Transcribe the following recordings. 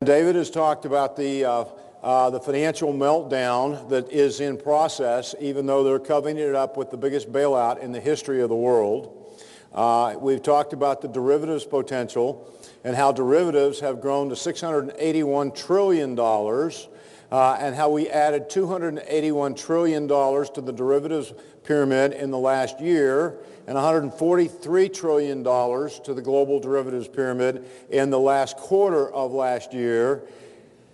David has talked about the financial meltdown that is in process, even though they're covering it up with the biggest bailout in the history of the world. We've talked about the derivatives potential and how derivatives have grown to $681 trillion and how we added $281 trillion to the derivatives pyramid in the last year and $143 trillion to the global derivatives pyramid in the last quarter of last year.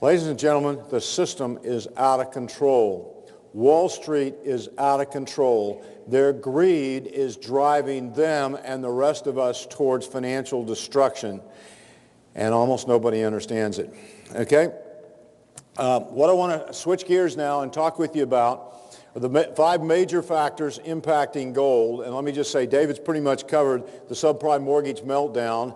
Ladies and gentlemen, the system is out of control. Wall Street is out of control. Their greed is driving them and the rest of us towards financial destruction. And almost nobody understands it. Okay? What I want to switch gears now and talk with you about are the 5 major factors impacting gold. And let me just say, David's pretty much covered the subprime mortgage meltdown.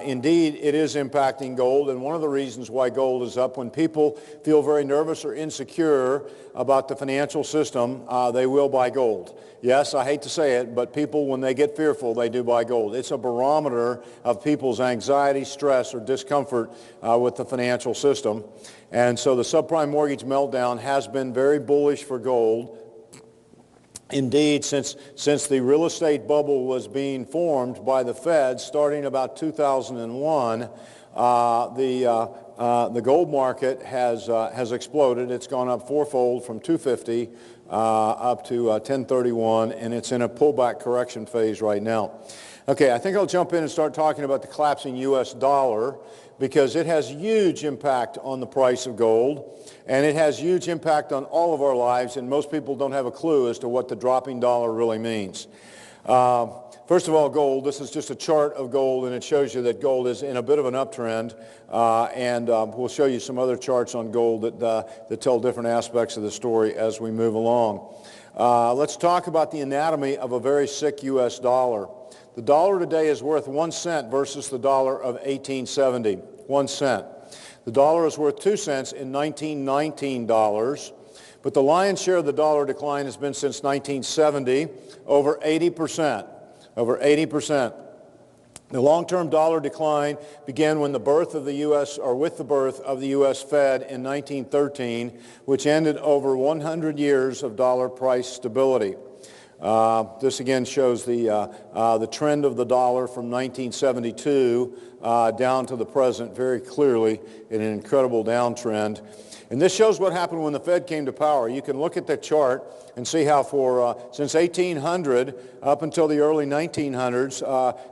Indeed, it is impacting gold, and one of the reasons why gold is up, when people feel very nervous or insecure about the financial system, they will buy gold. Yes, I hate to say it, but people, when they get fearful, they do buy gold. It's a barometer of people's anxiety, stress, or discomfort with the financial system. And so the subprime mortgage meltdown has been very bullish for gold. Indeed, since the real estate bubble was being formed by the Fed starting about 2001, the gold market has exploded. It's gone up fourfold from 250 up to 1031, and it's in a pullback correction phase right now. Okay, I think I'll jump in and start talking about the collapsing U.S. dollar, because it has huge impact on the price of gold, and it has huge impact on all of our lives, and most people don't have a clue as to what the dropping dollar really means. First of all, gold. This is just a chart of gold, and it shows you that gold is in a bit of an uptrend, and we'll show you some other charts on gold that tell different aspects of the story as we move along. Let's talk about the anatomy of a very sick U.S. dollar. The dollar today is worth 1 cent versus the dollar of 1870, 1 cent. The dollar is worth 2 cents in 1919 dollars, but the lion's share of the dollar decline has been since 1970, over 80%, over 80%. The long-term dollar decline began when the birth of the U.S., or with the birth of the U.S. Fed in 1913, which ended over 100 years of dollar price stability. This again shows the trend of the dollar from 1972 down to the present very clearly in an incredible downtrend. And this shows what happened when the Fed came to power. You can look at the chart and see how since 1800 up until the early 1900s,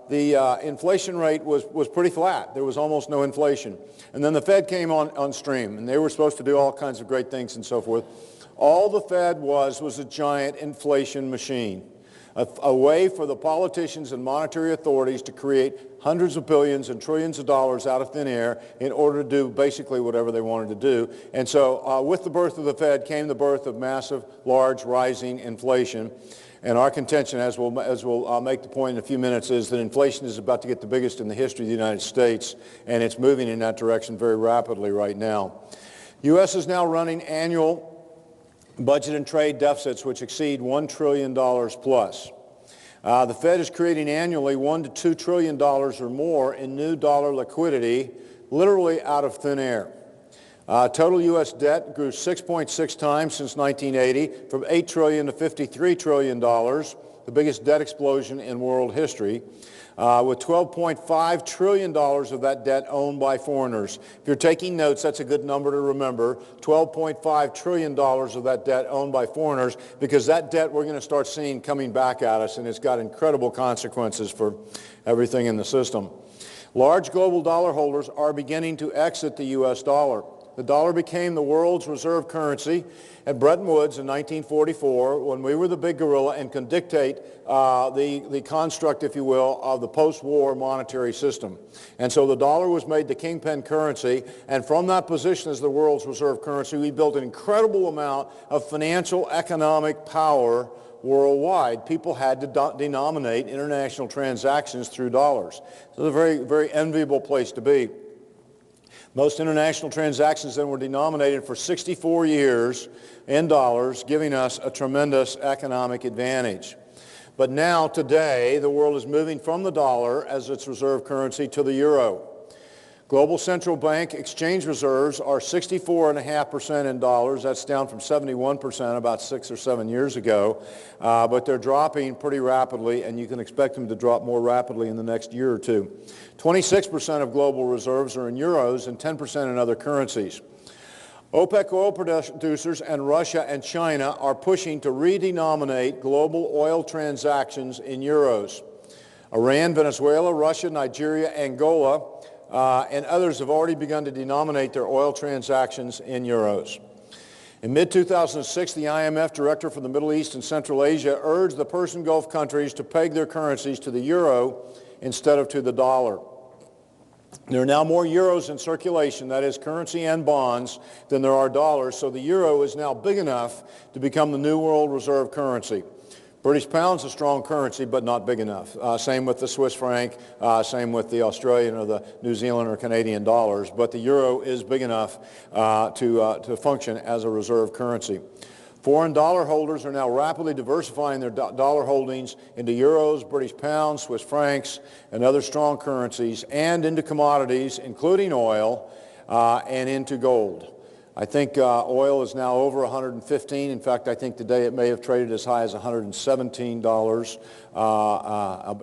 the inflation rate was pretty flat. There was almost no inflation. And then the Fed came on stream, and they were supposed to do all kinds of great things and so forth. All the Fed was a giant inflation machine, a way for the politicians and monetary authorities to create hundreds of billions and trillions of dollars out of thin air in order to do basically whatever they wanted to do. And so with the birth of the Fed came the birth of massive, large, rising inflation. And our contention, as we'll make the point in a few minutes, is that inflation is about to get the biggest in the history of the United States, and it's moving in that direction very rapidly right now. The U.S. is now running annual budget and trade deficits which exceed $1 trillion plus. The Fed is creating annually $1 to $2 trillion or more in new dollar liquidity, literally out of thin air. Total U.S. debt grew 6.6 times since 1980, from $8 trillion to $53 trillion, the biggest debt explosion in world history, with $12.5 trillion of that debt owned by foreigners. If you're taking notes, that's a good number to remember, $12.5 trillion of that debt owned by foreigners, because that debt we're going to start seeing coming back at us, and it's got incredible consequences for everything in the system. Large global dollar holders are beginning to exit the U.S. dollar. The dollar became the world's reserve currency at Bretton Woods in 1944 when we were the big gorilla and could dictate the construct, if you will, of the post-war monetary system. And so the dollar was made the kingpin currency, and from that position as the world's reserve currency, we built an incredible amount of financial economic power worldwide. People had to denominate international transactions through dollars. So it's a very, very enviable place to be. Most international transactions then were denominated for 64 years in dollars, giving us a tremendous economic advantage. But now, today, the world is moving from the dollar as its reserve currency to the euro. Global central bank exchange reserves are 64.5% in dollars. That's down from 71% about 6 or 7 years ago. But they're dropping pretty rapidly, and you can expect them to drop more rapidly in the next year or two. 26% of global reserves are in euros and 10% in other currencies. OPEC oil producers and Russia and China are pushing to redenominate global oil transactions in euros. Iran, Venezuela, Russia, Nigeria, Angola, and others have already begun to denominate their oil transactions in euros. In mid-2006, the IMF director for the Middle East and Central Asia urged the Persian Gulf countries to peg their currencies to the euro instead of to the dollar. There are now more euros in circulation, that is currency and bonds, than there are dollars, so the euro is now big enough to become the new world reserve currency. British pound's a strong currency, but not big enough. Same with the Swiss franc, same with the Australian or the New Zealand or Canadian dollars. But the euro is big enough to function as a reserve currency. Foreign dollar holders are now rapidly diversifying their dollar holdings into euros, British pounds, Swiss francs, and other strong currencies, and into commodities, including oil, and into gold. I think oil is now over 115. In fact, I think today it may have traded as high as $117 a barrel.